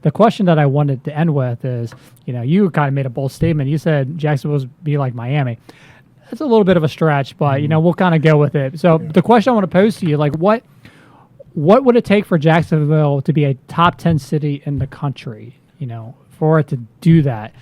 the question that I wanted to end with is, you kind of made a bold statement. You said Jacksonville was be like Miami. That's a little bit of a stretch, but we'll kind of go with it. So the question I want to pose to you, like, what would it take for Jacksonville to be a top 10 city in the country? For it to do that,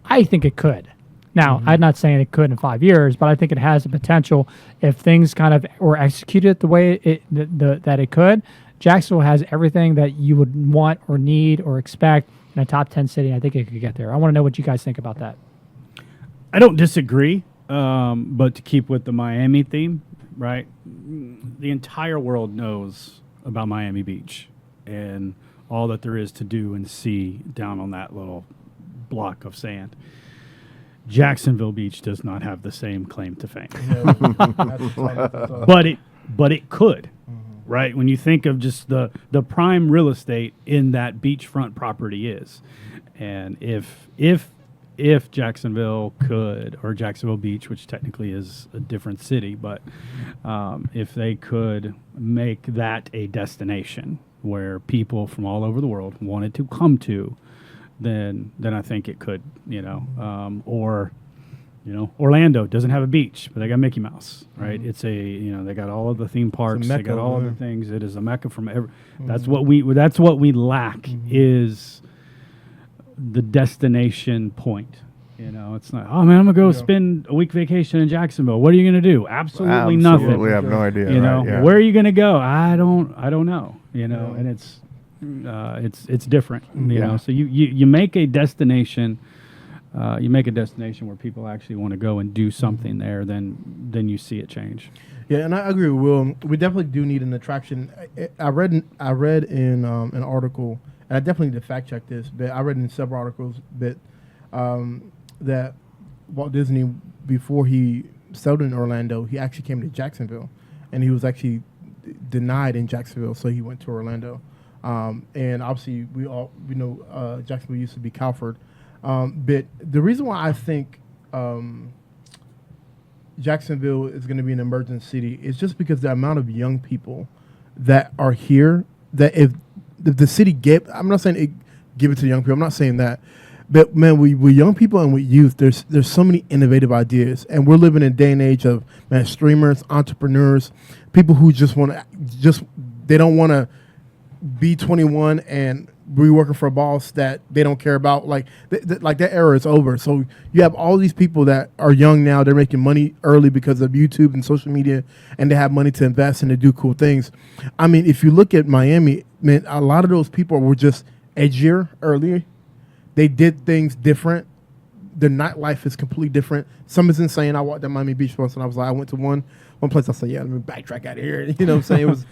I think it could. Now, I'm not saying it could in 5 years, but I think it has the potential if things kind of were executed the way that it could. Jacksonville has everything that you would want or need or expect in a top 10 city. I think it could get there. I want to know what you guys think about that. I don't disagree, but to keep with the Miami theme, right? The entire world knows about Miami Beach and all that there is to do and see down on that little block of sand. Jacksonville Beach does not have the same claim to fame, but it could, right? When you think of just the prime real estate in that beachfront property is, and if Jacksonville could, or Jacksonville Beach, which technically is a different city, but if they could make that a destination where people from all over the world wanted to come to, then I think it could, or Orlando doesn't have a beach, but they got Mickey Mouse, right? It's they got all of the theme parks, they got all of the things. It is a mecca from every. That's what we lack is the destination point. It's not. Oh man, I'm gonna go spend a week vacation in Jacksonville. What are you gonna do? Absolutely nothing. We have no idea. Where are you gonna go? I don't know. And it's different. So you make a destination. You make a destination where people actually want to go and do something there. Then you see it change. Yeah, and I agree with Will. We definitely do need an attraction. I read in an article, and I definitely need to fact check this, but I read in several articles that Walt Disney, before he settled in Orlando, he actually came to Jacksonville, and he was actually denied in Jacksonville, so he went to Orlando. And obviously, we know Jacksonville used to be Calford. But the reason why I think Jacksonville is going to be an emerging city is just because the amount of young people that are here, that if the city I'm not saying give it to young people, I'm not saying that. But, man, with young people and with youth, there's so many innovative ideas. And we're living in a day and age of, man, streamers, entrepreneurs, people who they don't want to be 21 and be working for a boss that they don't care about. Like that era is over. So you have all these people that are young now. They're making money early because of YouTube and social media, and they have money to invest and to do cool things. I mean, if you look at Miami, man, a lot of those people were just edgier earlier. They did things different. The nightlife is completely different. Some is insane. I walked down Miami Beach once, and I went to one place. I said, "Yeah, let me backtrack out of here." You know what I'm saying? It was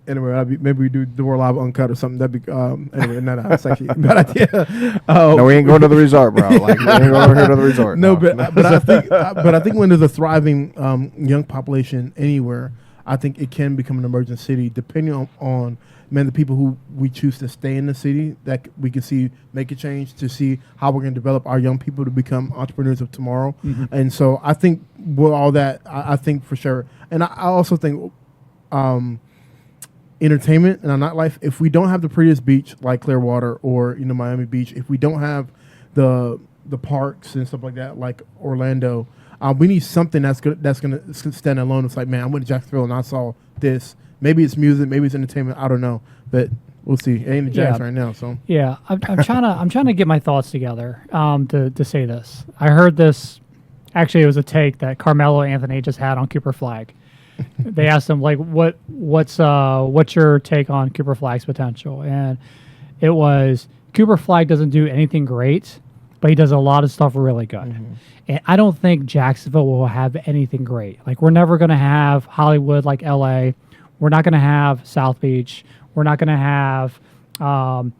anyway. Maybe we do DeVore Live Uncut or something. That'd be anyway. No, that's actually a bad idea. No, we ain't going to the resort, bro. Like we ain't going over here to the resort. No, but I think when there's a thriving young population anywhere, I think it can become an emerging city, depending on the people who we choose to stay in the city, that we can see make a change, to see how we're going to develop our young people to become entrepreneurs of tomorrow. And so I think with all that, I think for sure. And I also think entertainment and our nightlife, if we don't have the prettiest beach like Clearwater or Miami Beach, if we don't have the parks and stuff like that like Orlando, we need something that's gonna stand alone. It's like, man, I went to Jacksonville and I saw this. Maybe it's music, maybe it's entertainment. I don't know, but we'll see. It ain't the Jacks right now, so yeah. I'm trying to get my thoughts together to say this. I heard this. Actually, it was a take that Carmelo Anthony just had on Cooper Flag. They asked him, like, what's your take on Cooper Flag's potential? And it was, Cooper Flag doesn't do anything great, but he does a lot of stuff really good. And I don't think Jacksonville will have anything great. Like, we're never going to have Hollywood like LA. We're not going to have South Beach. We're not going to have, the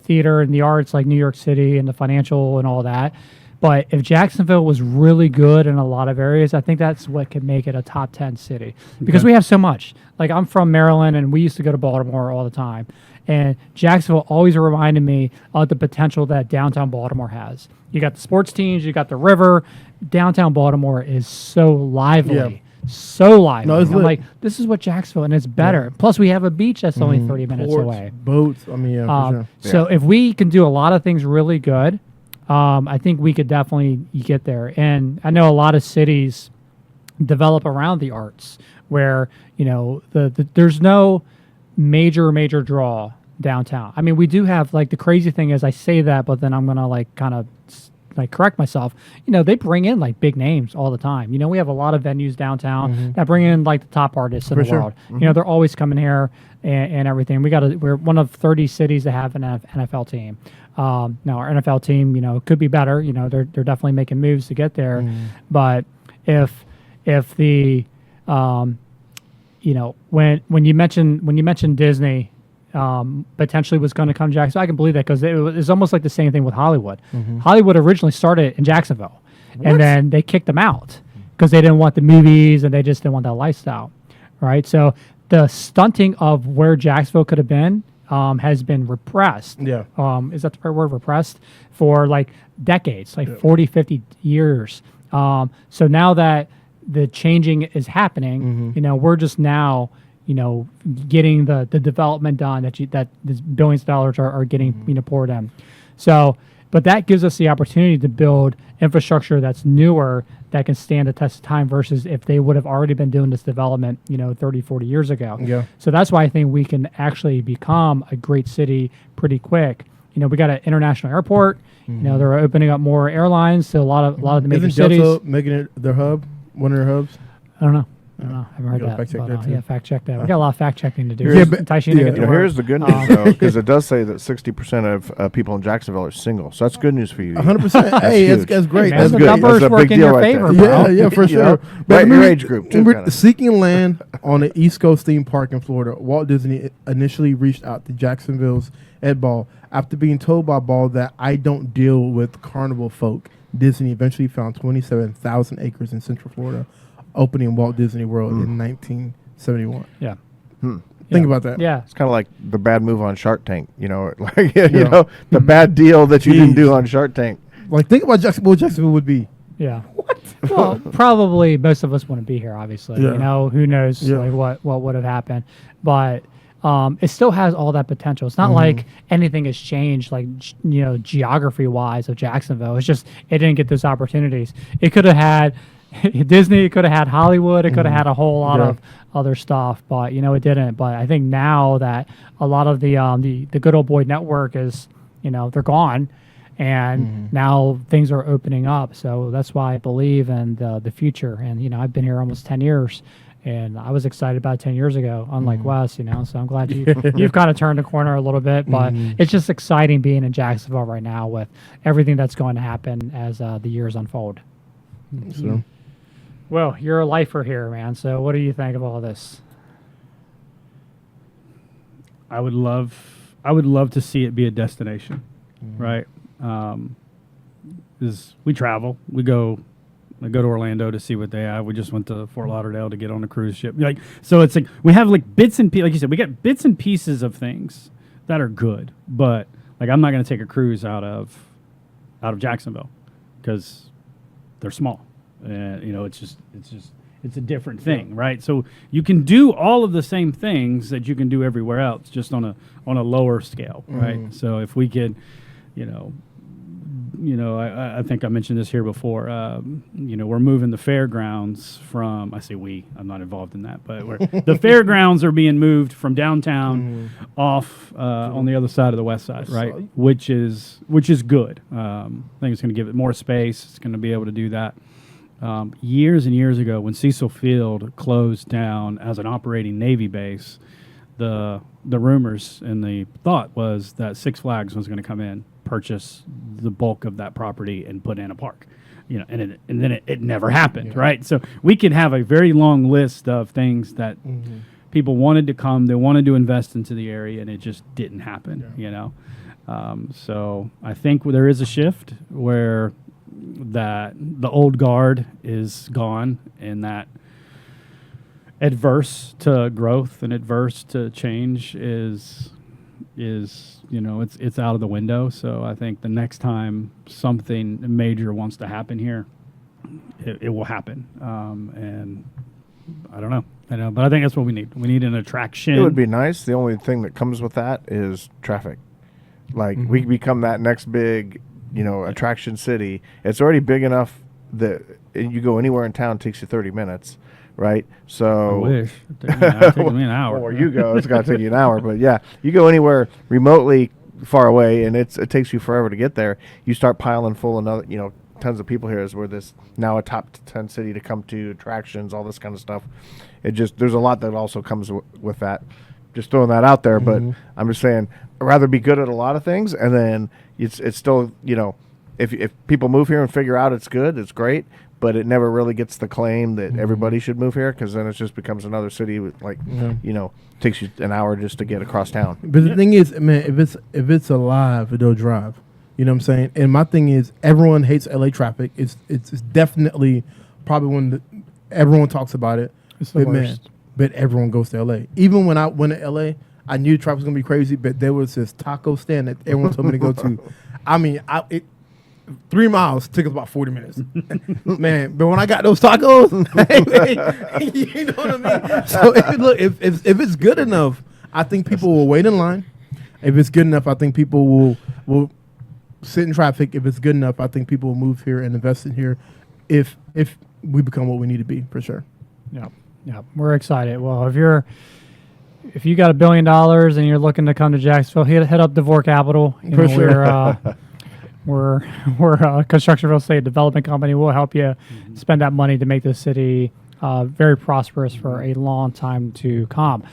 theater and the arts like New York City and the financial and all that. But if Jacksonville was really good in a lot of areas, I think that's what could make it a top 10 city. Because we have so much. Like, I'm from Maryland, and we used to go to Baltimore all the time. And Jacksonville always reminded me of the potential that downtown Baltimore has. You got the sports teams, you got the river. Downtown Baltimore is so lively so lively. No, it's I'm lit. like, this is what Jacksonville, and it's better. Plus, we have a beach that's only 30 minutes Ports, away. boats. I mean, for sure. So if we can do a lot of things really good, I think we could definitely get there. And I know a lot of cities develop around the arts where, you know, there's no major draw downtown. I mean, we do have, like, the crazy thing is I say that, but then I'm going to, like, kind of like correct myself. You know, they bring in like big names all the time. You know, we have a lot of venues downtown that bring in like the top artists in For the sure. world. You know, they're always coming here and everything. We're one of 30 cities that have an NFL team. Now our NFL team, you know, could be better. You know, they're definitely making moves to get there. But if the you know, when you mentioned Disney potentially was going to come to Jacksonville, I can believe that because it's almost like the same thing with Hollywood. Hollywood originally started in Jacksonville, and then they kicked them out because they didn't want the movies and they just didn't want that lifestyle, right? So the stunting of where Jacksonville could have been has been repressed. Yeah. Is that the right word? Repressed for like decades, like 40, 50 years. So now that the changing is happening, you know, we're just now, you know, getting the development done that these billions of dollars are getting, you know, poured in. So, but that gives us the opportunity to build infrastructure that's newer, that can stand the test of time versus if they would have already been doing this development, you know, 30, 40 years ago. Yeah. So that's why I think we can actually become a great city pretty quick. You know, we got an international airport. You know, they're opening up more airlines. So a lot of the major Isn't cities. Delta making it their hub? One of their hubs? I don't know. I haven't heard gotta that. fact check but, that too. yeah, fact check that. We got a lot of fact checking to do. Yeah, but- Tyson, you yeah. get to You know, work. here's the good news, though, because it does say that 60% of people in Jacksonville are single. So that's good news for you. 100%. Hey, huge. that's great. man, That's the good. numbers That's a work big in deal your right favor, there. bro. Yeah, for You sure. know, But right, I your mean, age group, too, we're kinda. seeking land on the East Coast theme park in Florida. Walt Disney initially reached out to Jacksonville's Ed Ball after being told by Ball that I don't deal with carnival folk. Disney eventually found 27,000 acres in Central Florida, opening Walt Disney World in 1971. Yeah. Think about that. Yeah. It's kind of like the bad move on Shark Tank, you know, like you Yeah. know, the bad deal that you didn't Jeez. do on Shark Tank. Like, think about what Jacksonville would be. Yeah. Well, probably most of us wouldn't be here, obviously. Yeah. You know, who knows Yeah. like what would have happened. But it still has all that potential. It's not like anything has changed, like, you know, geography-wise of Jacksonville. It's just it didn't get those opportunities. It could have had Disney, it could have had Hollywood, it could have had a whole lot Yeah. of other stuff, but, you know, it didn't. But I think now that a lot of the good old boy network is, you know, they're gone. And now things are opening up. So that's why I believe in the future. And, you know, I've been here almost 10 years. And I was excited about it 10 years ago, unlike Wes, you know. So I'm glad you've kind of turned the corner a little bit. But it's just exciting being in Jacksonville right now with everything that's going to happen as the years unfold. So, Well, you're a lifer here, man. So what do you think of all this? I would love to see it be a destination, right? Is we travel, I go to Orlando to see what they have. We just went to Fort Lauderdale to get on a cruise ship. Like, so it's like we have like bits and pieces. Like you said, we get bits and pieces of things that are good, but like I'm not going to take a cruise out of Jacksonville because they're small. And you know, it's a different thing, right? So you can do all of the same things that you can do everywhere else, just on a lower scale, right? So if we could, you know, I think I mentioned this here before. You know, we're moving the fairgrounds from. I say we. I'm not involved in that, but the fairgrounds are being moved from downtown off on the other side of the west side, right? Which is good. I think it's going to give it more space. It's going to be able to do that. Years and years ago, when Cecil Field closed down as an operating Navy base, the rumors and the thought was that Six Flags was going to come in, purchase the bulk of that property, and put in a park. You know, and then it never happened, right? So we could have a very long list of things that people wanted to come, they wanted to invest into the area, and it just didn't happen. You know, so I think there is a shift where that the old guard is gone, and that adverse to growth and adverse to change is you know, it's out of the window. So I think the next time something major wants to happen here, it will happen. And I don't know. I know, but I think that's what we need. We need an attraction. It would be nice. The only thing that comes with that is traffic. Like we become that next big, attraction city. It's already big enough that you go anywhere in town, it takes you 30 minutes, right? So I wish. It takes me an hour. Well, where you go, it's got to take you an hour. But yeah, you go anywhere remotely far away, and it takes you forever to get there. You start piling full another, tons of people here. Is where this now a top 10 city to come to, attractions, all this kind of stuff. There's a lot that also comes with that. Just throwing that out there, but I'm just saying, I'd rather be good at a lot of things, and then it's still, if people move here and figure out it's good, it's great, but it never really gets the claim that everybody should move here, because then it just becomes another city with takes you an hour just to get across town. But the thing is, man, if it's alive, it'll drive. You know what I'm saying? And my thing is, everyone hates LA traffic. It's definitely probably when everyone talks about it. It's the worst. But everyone goes to LA. Even when I went to LA, I knew traffic was gonna be crazy, but there was this taco stand that everyone told me to go to. I mean, 3 miles took us about 40 minutes, man. But when I got those tacos, you know what I mean. So if it's good enough, I think people will wait in line. If it's good enough, I think people will sit in traffic. If it's good enough, I think people will move here and invest in here. If we become what we need to be, for sure. Yeah, we're excited. Well, if you got $1 billion and you're looking to come to Jacksonville, hit up DeVore Capital. For sure. We're a construction real estate development company. We'll help you spend that money to make the city very prosperous for a long time to come.